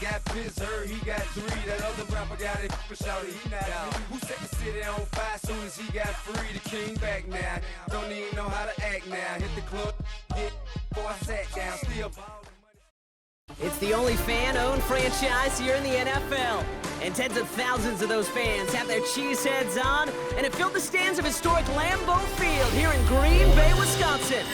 got pissed, heard he got 3. That other rapper got it for shouty, he not out. Who set the city on fire soon as he got free? The king back now, don't even know how to act now. Hit the club, hit, before I sat down, still ballin'. It's the only fan-owned franchise here in the NFL. And tens of thousands of those fans have their cheese heads on, and it filled the stands of historic Lambeau Field here in Green Bay, Wisconsin.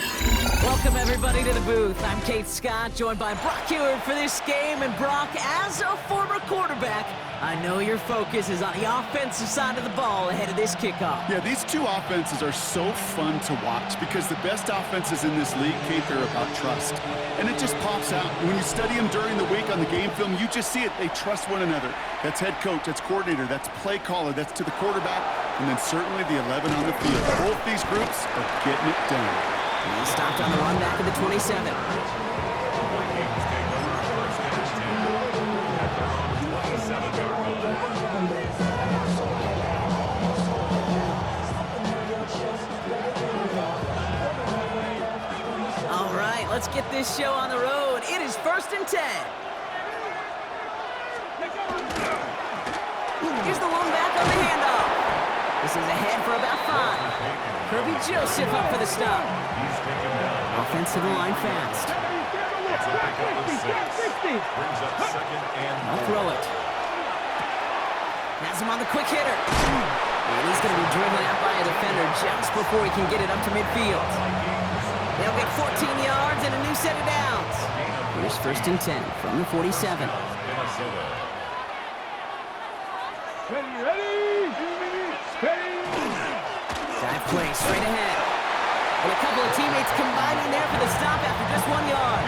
Welcome, everybody, to the booth. I'm Kate Scott, joined by Brock Heward for this game. And Brock, as a former quarterback, I know your focus is on the offensive side of the ball ahead of this kickoff. Yeah, these two offenses are so fun to watch because the best offenses in this league, Kate, they're about trust. And it just pops out. When you study them during the week on the game film, you just see it. They trust one another. That's head coach, that's coordinator, that's play caller, that's to the quarterback, and then certainly the 11 on the field. Both these groups are getting it done. And he stopped on the run back at the 27. All right, let's get this show on the road. It is 1st and 10. Here's the one back on the handoff. This is ahead for about 5. Kirby Joseph up for the stop. Offensive line fast. I'll throw it. Has him on the quick hitter. And he's going to be driven out by a defender just before he can get it up to midfield. They'll get 14 yards and a new set of downs. Here's 1st and 10 from the 47. Dive play straight ahead. And a couple of teammates combining there for the stop after just 1 yard.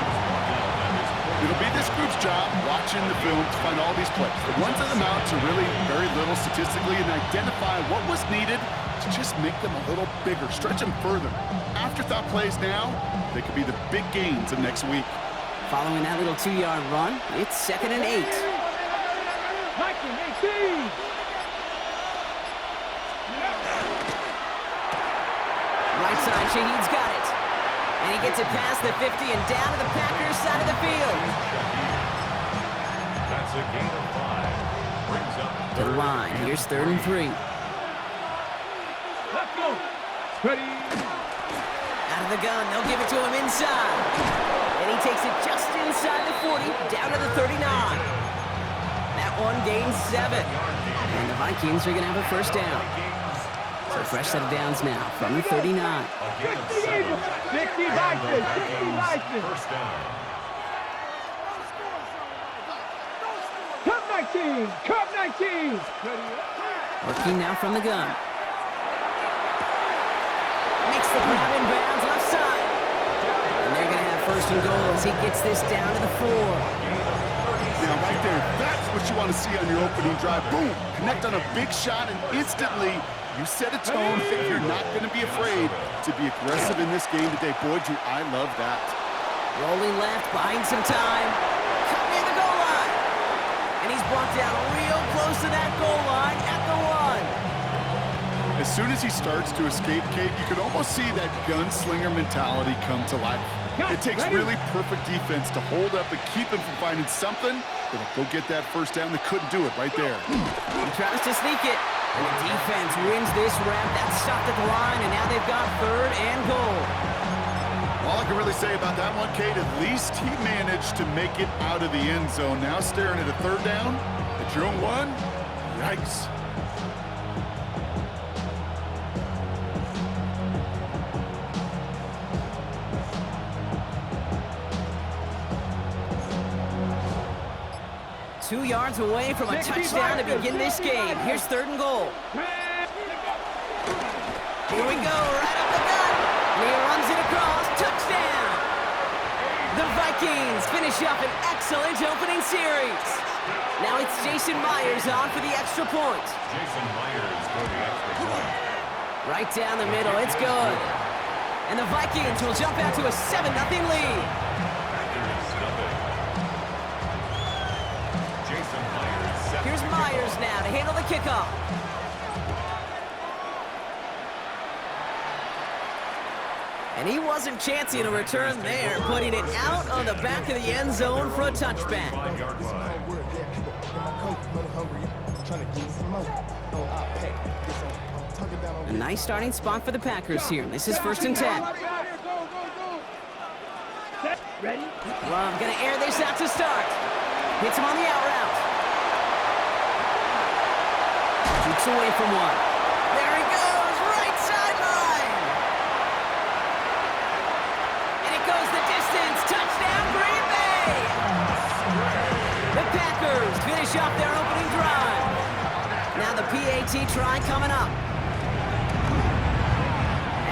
It'll be this group's job watching the film to find all these plays. The ones that amount to really very little statistically and identify what was needed to just make them a little bigger, stretch them further. Afterthought plays now, they could be the big gains of next week. Following that little 2-yard run, it's 2nd and 8. Right side, Shaheed's got it. And he gets it past the 50 and down to the Packers side of the field. That's a gain of 5. Brings up To the line, here's 3rd and 3. Let's go. Ready. Out of the gun, they'll give it to him inside. And he takes it just inside the 40, down to the 39. That one gains 7. And the Vikings are going to have a 1st down. So fresh set of downs now from the 39. 60 Vikings. 60 Vikings. first down. Cup 19. Cup 19. Working now from the gun. Makes the grab in bounds left side. And they're going to have 1st and goal as he gets this down to the 4. Now, right there, that's what you want to see on your opening drive. Boom! Connect on a big shot, and instantly you set a tone that you're not going to be afraid to be aggressive in this game today. Boy, do I love that. Rolling left, buying some time. Cut near the goal line. And he's brought down real close to that goal line at the 1. As soon as he starts to escape, Kate, you can almost see that gunslinger mentality come to life. It takes really perfect defense to hold up and keep him from finding something that'll go get that 1st down. They couldn't do it right there. He tries to sneak it. And the defense wins this rep. That's stopped at the line, and now they've got 3rd and goal. All I can really say about that one, Kate, at least he managed to make it out of the end zone. Now staring at a 3rd down at your own 1. Yikes. Two yards away from a touchdown to begin this game. Here's 3rd and goal. Here we go, right up the gut. And he runs it across. Touchdown! The Vikings finish up an excellent opening series. Now it's Jason Myers on for the extra point. Jason Myers for the extra point. Right down the middle, it's good. And the Vikings will jump out to a 7-0 lead. Jason Myers set Here's to Myers kick off. now to handle the kickoff. And he wasn't chancing a return there, putting it out on the back of the end zone for a touchback. 5-yard line. A nice starting spot for the Packers here. This is 1st and 10. Ready? Love gonna air this out to start. Hits him on the out route. Keeps away from one. There he goes, right sideline. And it goes the distance. Touchdown, Green Bay. The Packers finish off their opening drive. Now the PAT try coming up.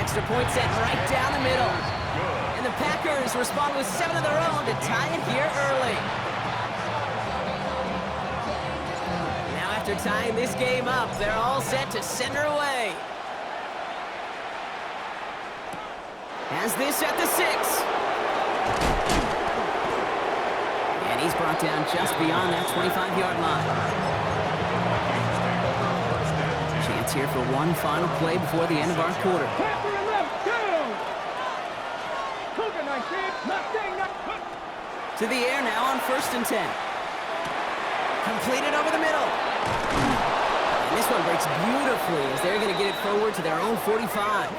Extra point set right down the middle. And the Packers respond with 7 of their own to tie it here early. Now after tying this game up, they're all set to send her away. Has this at the 6. And he's brought down just beyond that 25-yard line. Chance here for one final play before the end of our quarter. To the air now on 1st and 10. Completed over the middle. And this one breaks beautifully as they're going to get it forward to their own 45.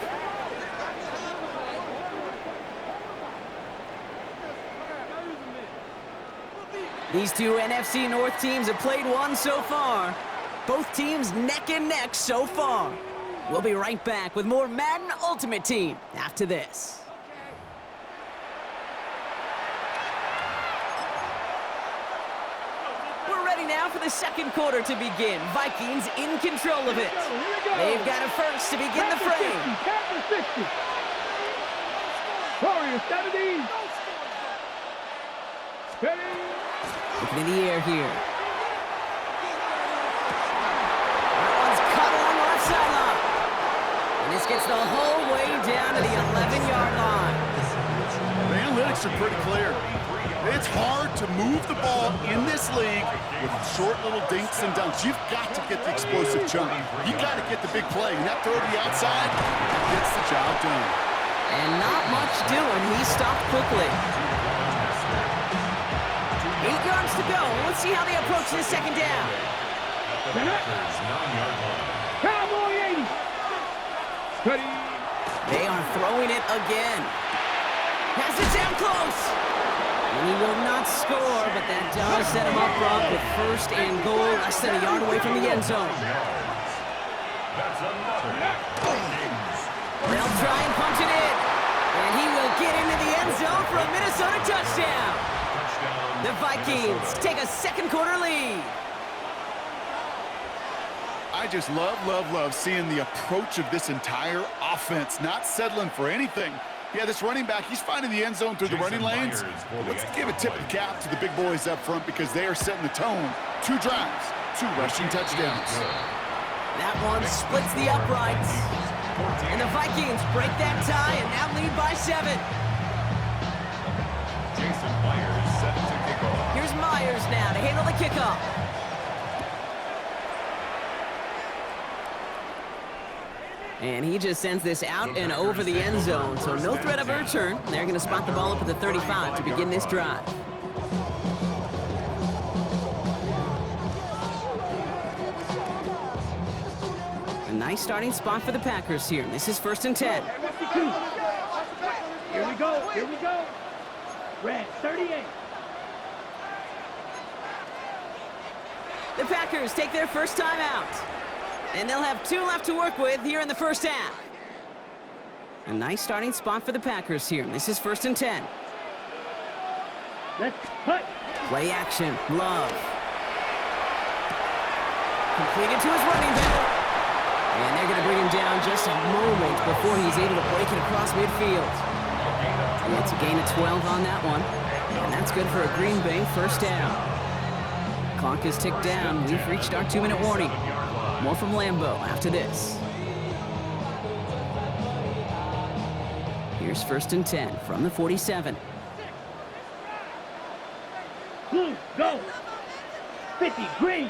These two NFC North teams have played one so far. Both teams neck and neck so far. We'll be right back with more Madden Ultimate Team after this. Now for the second quarter to begin. Vikings in control of it. They've got it first to begin the frame. Warriors 70. Ready. Looking in the air here. That one's cut along the left sideline. And this gets the whole way down to the 11-yard line. The analytics are pretty clear. It's hard to move the ball in this league with short little dinks and dunks. You've got to get the explosive jump. You've got to get the big play. And that throw to the outside gets the job done. And not much doing. He stopped quickly. 8 yards to go. Let's see how they approach this second down. Cowboy 80. Ready. They are throwing it again. Has it down close. And he will not score, but that does set him up front with 1st and goal, less than a yard away from the end zone. They'll try and punch it in. And he will get into the end zone for a Minnesota touchdown. The Vikings take a second quarter lead. I just love seeing the approach of this entire offense, not settling for anything. Yeah, this running back, he's finding the end zone through the running lanes. Let's give a tip of the cap to the big boys up front because they are setting the tone. 2 drives, 2 rushing touchdowns. That one splits the uprights. And the Vikings break that tie and now lead by 7. Jason Myers set to kick off. Here's Myers now to handle the kickoff. And he just sends this out and over the end zone, so no threat of a return. They're going to spot the ball up at the 35 to begin this drive. A nice starting spot for the Packers here. This is 1st and 10. Here we go. Here we go. Red 38. The Packers take their first time out. And they'll have 2 left to work with here in the first half. A nice starting spot for the Packers here. This is 1st and 10. Let's cut. Play action. Love. Completed to his running back. And they're going to bring him down just a moment before he's able to break it across midfield. And it's a gain of 12 on that one. And that's good for a Green Bay first down. Clock is ticked down. We've reached our 2-minute warning. More from Lambeau after this. Here's 1st and 10 from the 47. Blue, go. 50, green.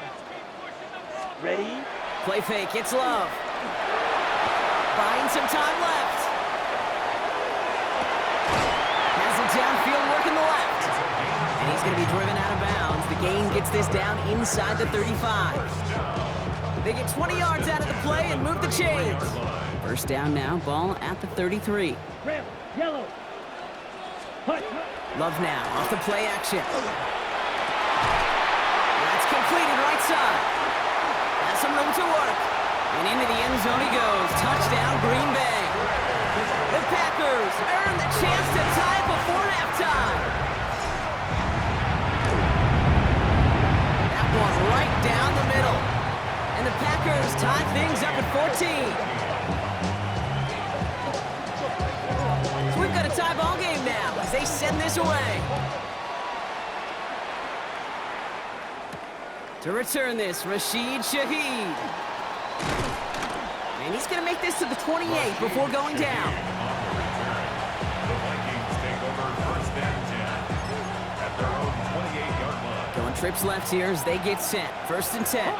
Ready? Play fake, it's Love. Buying some time left. is going to be driven out of bounds. The gain gets this down inside the 35. They get 20 yards out of the play and move the chains. First down now, ball at the 33. Red, yellow. Hut. Love now, off the play action. That's completed right side. Has some room to work. And into the end zone he goes. Touchdown, Green Bay. The Packers earn the chance to tie before halftime. That one right down the middle. And the Packers tie things up at 14. So we've got a tie ball game now as they send this away. To return this, Rashid Shaheed. And he's going to make this to the 28 before going down. The Vikings take over first and 10 at their own 28-yard line. Going trips left here as they get set. First and 10.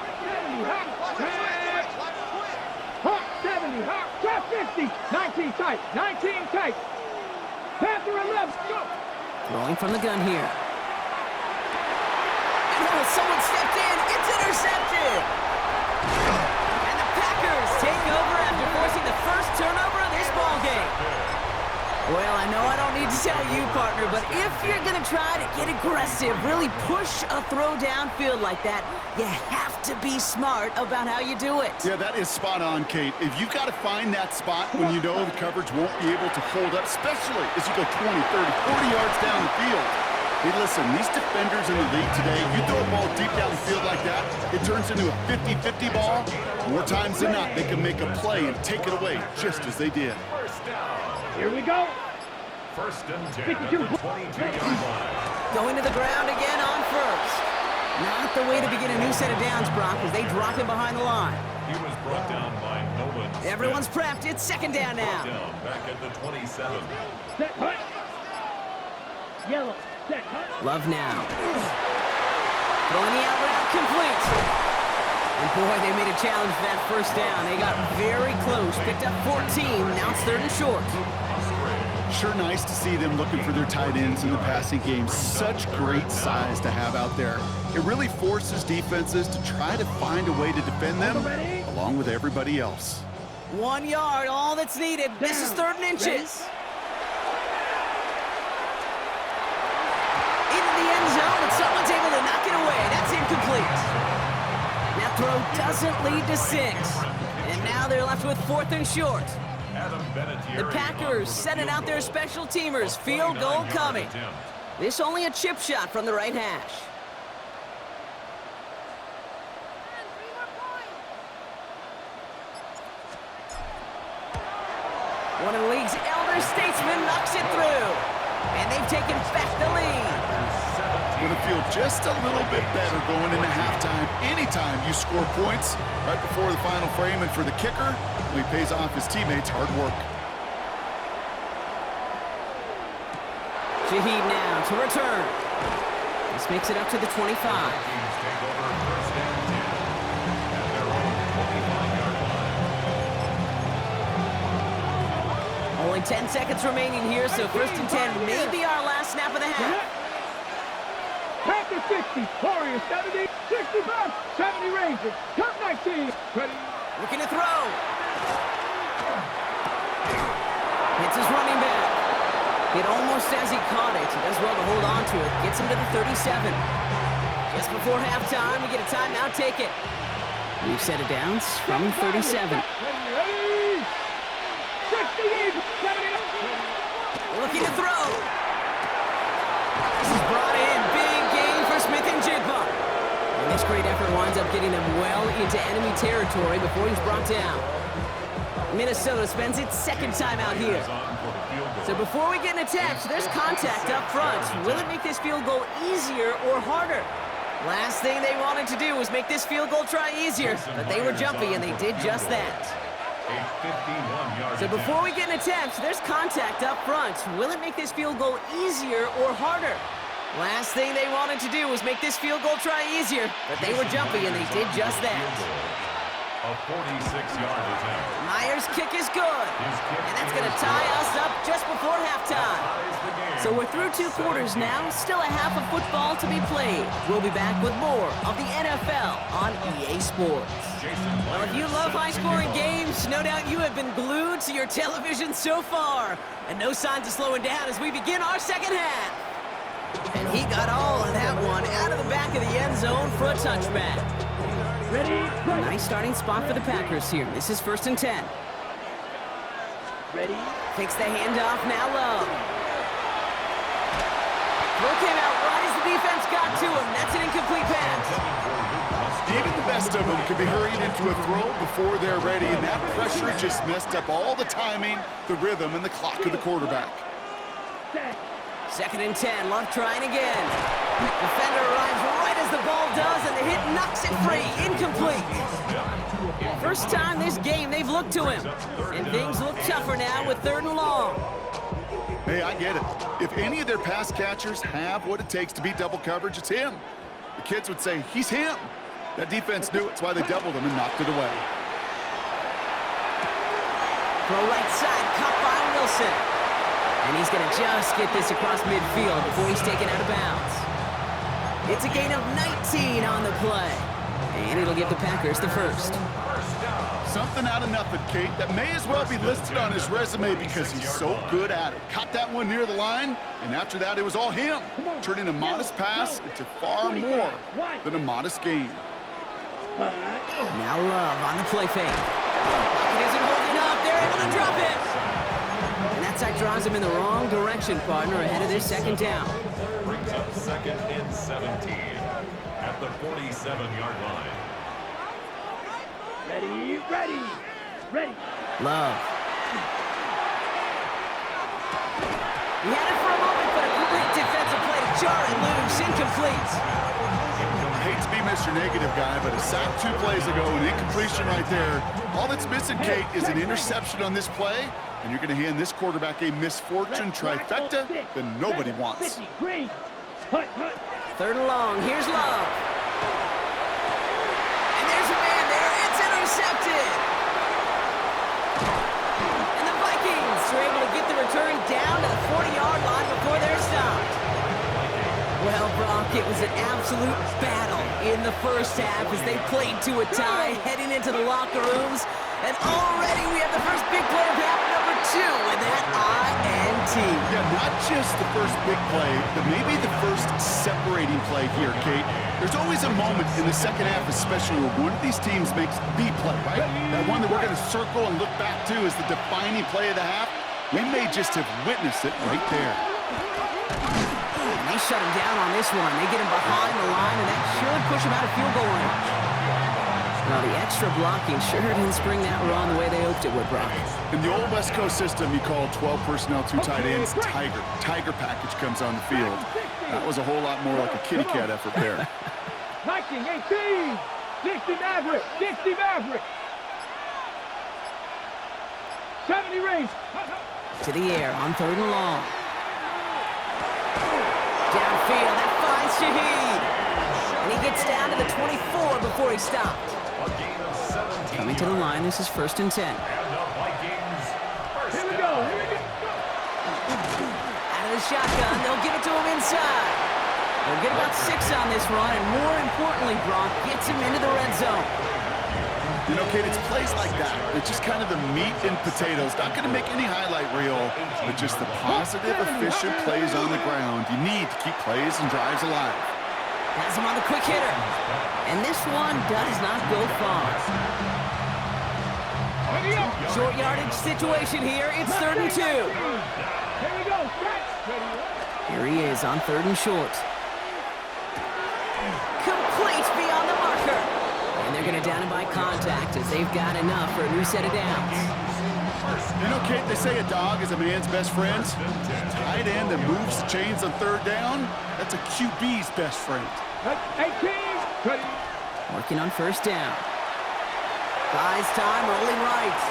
Hot 70, hot, top 50, 19 tight, 19 tight. Panther 11, go. Throwing from the gun here. And oh, someone stepped in. It's intercepted. And the Packers take over after forcing the first turnover of this ball game. Well, I know I don't need to tell you, partner, but if you're going to try to get aggressive, really push a throw downfield like that, you have to be smart about how you do it. Yeah, that is spot on, Kate. If you've got to find that spot when you know the coverage won't be able to hold up, especially as you go 20, 30, 40 yards down the field. Hey, listen, these defenders in the league today, you throw a ball deep down the field like that, it turns into a 50-50 ball. More times than not, they can make a play and take it away, just as they did. First down. Here we go. First and 10 at the 22-yard line. Going to the ground again on first. Not the way to begin a new set of downs, Brock, as they drop him behind the line. He was brought down by Nolan Smith. Everyone's prepped. It's second down now. Down back at the 27. Set, hut. Yellow, set, hut. Love now. Throwing the out route complete. And boy, they made a challenge for that first down. They got very close. Picked up 14. Now it's third and short. Sure nice to see them looking for their tight ends in the passing game. Such great size to have out there. It really forces defenses to try to find a way to defend them along with everybody else. 1 yard, all that's needed. This is third and inches. Into the end zone, but someone's able to knock it away. That's incomplete. That throw doesn't lead to 6. And now they're left with fourth and short. The Packers sending out their special teamers. Field goal coming. This only a chip shot from the right hash. One of the league's elder statesmen knocks it through. And they've taken back the lead. Going to feel just a little bit better going into halftime. Anytime you score points right before the final frame, and for the kicker, he pays off his teammates' hard work. Shaheed now to return. This makes it up to the 25. Only 10 seconds remaining here, so first and 10 may be our last snap of the half. Panther 60, Warriors 70, 65, 70 Rangers, top 19. Ready? Looking to throw. Hits his running back. Hit almost as he caught it. He does well to hold on to it. Gets him to the 37. Just before halftime, we get a timeout. Take it. We've set it down from 37. Ready? 68, 70. Looking to throw. This is brought in. Big gain for Smith and Jigba. And this great effort winds up getting them well into enemy territory before he's brought down. Minnesota spends its second time out here. So before we get an attack, there's contact up front. Will it make this field goal easier or harder? Last thing they wanted to do was make this field goal try easier, but they were jumpy and they did just that. So before we get an attempt, there's contact up front. Will it make this field goal easier or harder? Last thing they wanted to do was make this field goal try easier, but they were jumpy and they did just that. A 46-yard attempt. Myers' kick is good. And that's going to tie us up just before halftime. So we're through 2 quarters now. Still a half of football to be played. We'll be back with more of the NFL on EA Sports. Well, if you love high-scoring games, no doubt you have been glued to your television so far. And no signs of slowing down as we begin our second half. And he got all of that one out of the back of the end zone for a touchback. Ready? Nice starting spot for the Packers here. This is 1st and 10. Ready? Takes the handoff, now Love. Throw came out right as the defense got to him. That's an incomplete pass. Even the best of them can be hurried into a throw before they're ready, and that pressure just messed up all the timing, the rhythm, and the clock of the quarterback. 2nd and 10, Love trying again. Defender arrives right as the ball does, and the hit knocks it free. Incomplete. First time this game they've looked to him. And things look tougher now with 3rd and long. Hey, I get it. If any of their pass catchers have what it takes to beat double coverage, it's him. The kids would say, he's him. That defense knew it. It's why they doubled him and knocked it away. Throw right side, caught by Wilson. And he's going to just get this across midfield before he's taken out of bounds. It's a gain of 19 on the play. And it'll give the Packers the first. Something out of nothing, Kate, that may as well be listed on his resume because he's so good at it. Caught that one near the line, and after that, it was all him, turning a modest pass into far more than a modest gain. Now Love on the play fake. It isn't holding up. They're able to drop it. And that sack drives him in the wrong direction, partner, ahead of this 2nd down. Brings up 2nd and 17 at the 47-yard line. Ready? Ready? Ready? Love. He had it for a moment, but a great defensive play to jar it loose. Incomplete. I hate to be Mr. Negative guy, but a sack 2 plays ago, an incompletion right there. All that's missing, Kate, is an interception on this play, and you're going to hand this quarterback a misfortune trifecta that nobody wants. 53. Hut, hut. 3rd and long. Here's Love. And there's a man there. It's intercepted. And the Vikings are able to get the return down to the 40-yard line before they're stopped. Well, Brock, it was an absolute battle in the first half as they played to a tie, heading into the locker rooms. And already we have the first big play of half number 2 with that INT. Yeah, not just the first big play, but maybe the first separating play here, Kate. There's always a moment in the second half, especially where one of these teams makes the play, right? That one that we're going to circle and look back to as the defining play of the half. We may just have witnessed it right there. And they shut him down on this one. They get him behind the line, and that should push him out of field goal range. Now, the extra blocking sure didn't spring that run the way they hoped it would, Brock. In the old West Coast system, you call 12 personnel, 2 tight ends, Tiger. Tiger package comes on the field. That was a whole lot more like a kitty cat effort there. 19, 18, 60 Maverick, 60 Maverick. 70 range. To the air on 3rd and long. Downfield, that finds Shaheed. And he gets down to the 24 before he stopped. Coming to the line, this is 1st and 10. Here we go. Out of the shotgun, they'll give it to him inside. They'll get about 6 on this run, and more importantly, Brock gets him into the red zone. You know, Kate, it's plays like that. It's just kind of the meat and potatoes. Not going to make any highlight reel, but just the positive, efficient plays on the ground. You need to keep plays and drives alive. Has him on the quick hitter. And this one does not go far. Short yardage situation here. It's 3rd and 2. Here we go. Here he is on 3rd and short. Complete beyond the marker. And they're going to down him by contact as they've got enough for a new set of downs. You know, Kate, they say a dog is a man's best friend. Tight end that moves the chains on 3rd down, that's a QB's best friend. 18. Ready. Working on 1st down. Buys time, rolling right.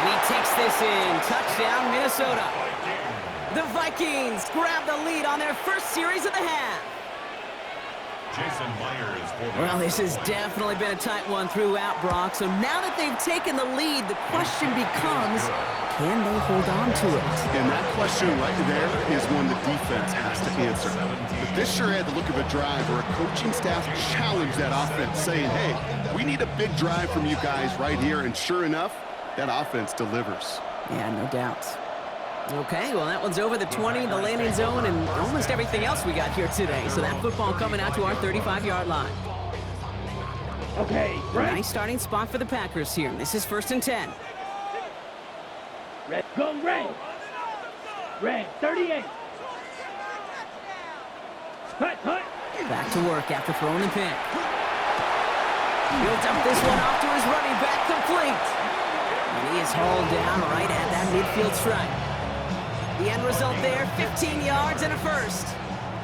And he takes this in. Touchdown, Minnesota. The Vikings grab the lead on their first series of the half. Jason Myers for the... Well, this has definitely been a tight one throughout, Brock. So now that they've taken the lead, the question becomes, can they hold on to it? And that question right there is one the defense has to answer. But this sure had the look of a drive where a coaching staff challenged that offense, saying, hey, we need a big drive from you guys right here. And sure enough, that offense delivers. Yeah, no doubt. Okay, well, that one's over the 20, the landing zone, and almost everything else we got here today. So that football coming out to our 35-yard line. Okay, right. Nice starting spot for the Packers here. This is 1st and 10. Red, go red. Red, 38. Hut, hut. Back to work after throwing the pick. He'll dump this one off to his running back, complete. And he is hauled down right at that midfield stripe. The end result there, 15 yards and a first.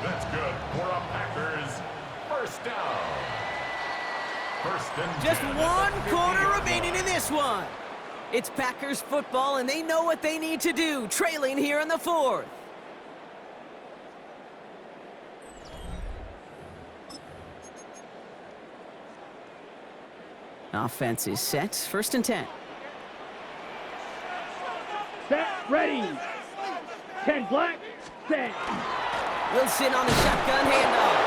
That's good for a Packers first down. First and Just 10 one at the quarter 50-yard remaining in this one. It's Packers football, and they know what they need to do, trailing here in the 4th. Offense is set, 1st and 10. Set, ready. 10 black, set. Wilson on the shotgun handoff.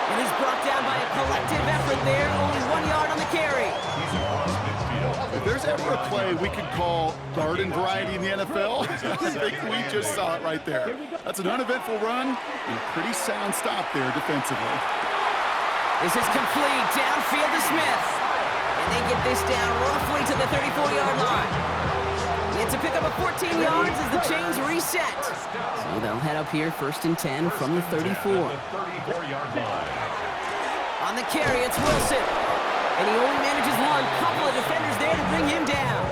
And he's brought down by a collective effort there, only 1 yard on the carry. He's across midfield. If there's ever a play we could call garden variety in the NFL, I think we just saw it right there. That's an uneventful run and a pretty sound stop there defensively. This is complete, downfield to Smith. And they get this down roughly to the 34-yard line. It's a pickup of 14 yards as the chains reset. So they'll head up here, 1st and 10 from the 34. The 34-yard line. On the carry, it's Wilson. And he only manages one. Couple of defenders there to bring him down.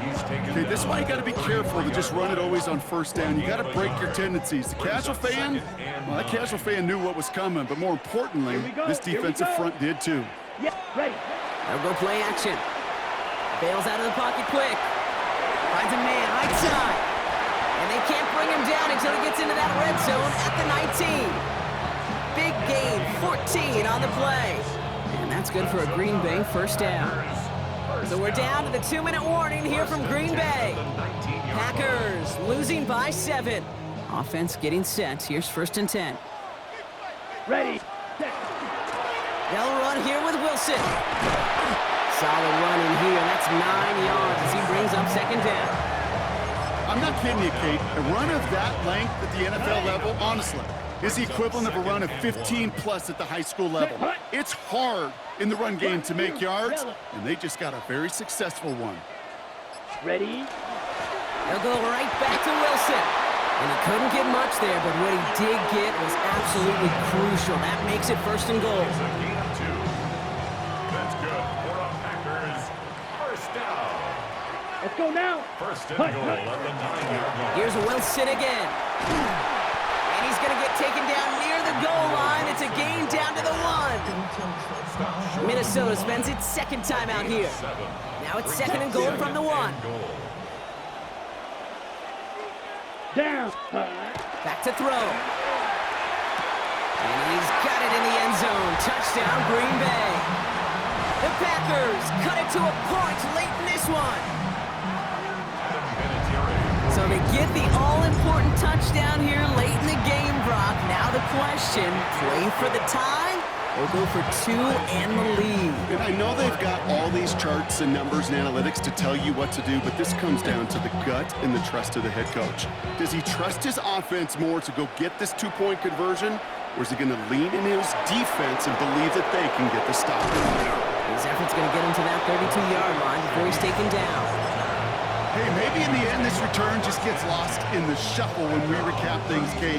He's taken Okay, this is why you got to be careful to just run it always on 1st down. You got to break your tendencies. The casual fan, well, that casual fan knew what was coming, but more importantly, this defensive front did too. Yeah, ready. They'll go play action. Bails out of the pocket quick. Finds a man right side. And they can't bring him down until he gets into that red zone at the 19. Big gain, 14 on the play. And that's good for a Green Bay 1st down. So we're down to the 2-minute warning here from Green Bay. Packers losing by 7. Offense getting set. Here's 1st and 10. Ready. Set. They'll run here with Wilson. Solid run in here. That's 9 yards as he brings up 2nd down. I'm not kidding you, Kate. A run of that length at the NFL level, honestly, is the equivalent of a run of 15-plus at the high school level. It's hard in the run game to make yards, and they just got a very successful one. Ready. They'll go right back to Wilson. And he couldn't get much there, but what he did get was absolutely crucial. That makes it 1st and goal. It's a gain of 2. That's good for a Packers first down. Let's go now. 1st and goal at the 9-yard line. Here's Wilson again. And he's going to get taken down near the goal line. It's a gain down to the 1. Minnesota spends its 2nd time out here. Now it's 2nd and goal from the 1. Down. Back to throw. And he's got it in the end zone. Touchdown, Green Bay. The Packers cut it to a point late in this one. So they get the all-important touchdown here late in the game, Brock. Now the question, play for the tie or go for 2 and the lead? And I know they've got all these charts and numbers and analytics to tell you what to do, but this comes down to the gut and the trust of the head coach. Does he trust his offense more to go get this 2-point conversion, or is he going to lean in his defense and believe that they can get the stop? His effort's going to get him to that 32-yard line before he's taken down. Hey, maybe in the end this return just gets lost in the shuffle when we recap things, Kate.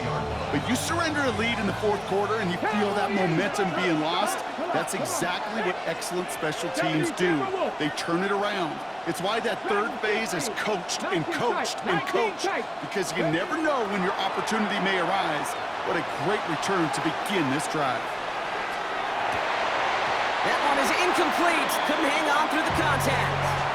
But you surrender a lead in the 4th quarter and you feel that momentum being lost. That's exactly what excellent special teams do. They turn it around. It's why that 3rd phase is coached and coached and coached, because you never know when your opportunity may arise. What a great return to begin this drive. That one is incomplete. Couldn't hang on through the contact.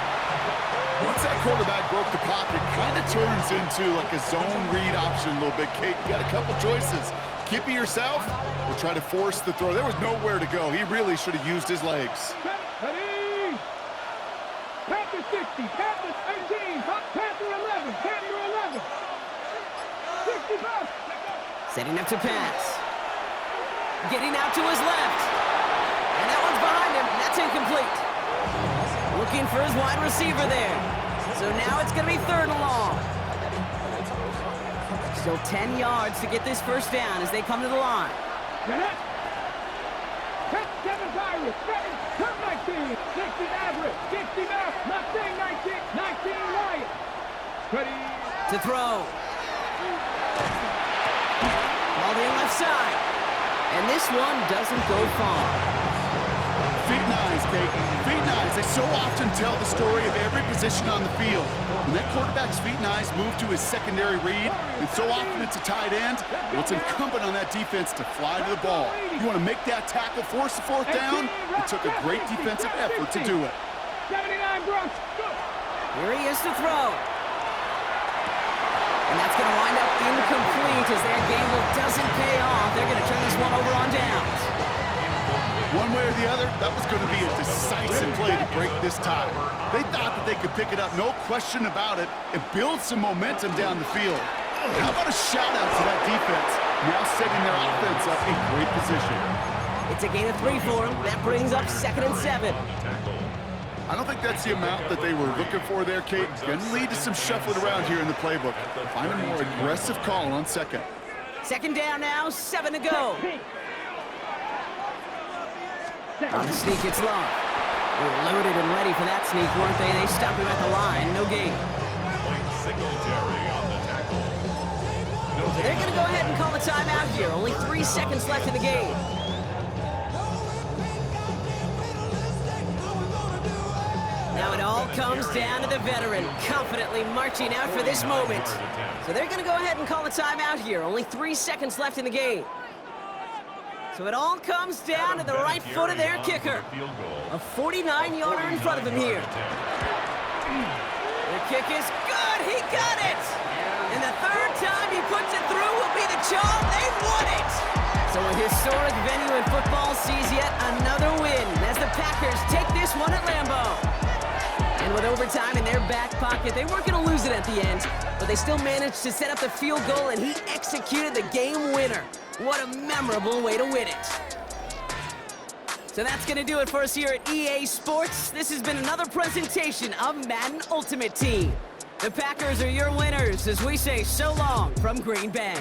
Once that quarterback broke the pocket, kind of turns into like a zone read option a little bit, Kate. You got a couple choices. Keep it yourself or try to force the throw. There was nowhere to go. He really should have used his legs. Ready? Panther 60, Panther 18, Panther 11, Panther 11. 65. Setting up to pass. Getting out to his left. And that one's behind him. That's incomplete. Looking for his wide receiver there. So now it's going to be 3rd and long. Still 10 yards to get this first down as they come to the line. Get it. 7 Pirates, 19, 60 average, 60 Mustang, 19 Lions. Ready? To throw. Ball to the left side. And this one doesn't go far. Feet and eyes, Kate. Feet and eyes. They so often tell the story of every position on the field. When that quarterback's feet and eyes move to his secondary read, and so often it's a tight end, well, it's incumbent on that defense to fly to the ball. You want to make that tackle, force the 4th down? It took a great defensive effort to do it. 79 Bronx. Here he is to throw. And that's going to wind up incomplete as their gamble doesn't pay off. They're going to turn this one over on downs. One way or the other, that was going to be a decisive play to break this tie. They thought that they could pick it up, no question about it, and build some momentum down the field. How about a shout-out to that defense, now setting their offense up in great position. It's a gain of 3 for them. That brings up 2nd and 7. I don't think that's the amount that they were looking for there, Kate. Going to lead to some shuffling around here in the playbook. Find a more aggressive call on 2nd. 2nd down now, 7 to go. On the sneak, it's Love. They were loaded and ready for that sneak, weren't they? They stopped him at the line. No gain. So they're going to go ahead and call a timeout here. Only 3 seconds left in the game. Now it all comes down to the veteran, confidently marching out for this moment. So they're going to go ahead and call a timeout here. Only 3 seconds left in the game. So it all comes down to the right foot of their kicker. A 49-yarder in front of him here. The kick is good. He got it. And the 3rd time he puts it through will be the charm. They won it. So a historic venue in football sees yet another win as the Packers take this one at Lambeau. And with overtime in their back pocket, they weren't going to lose it at the end, but they still managed to set up the field goal, and he executed the game winner. What a memorable way to win it. So that's going to do it for us here at EA Sports. This has been another presentation of Madden Ultimate Team. The Packers are your winners as we say so long from Green Bay.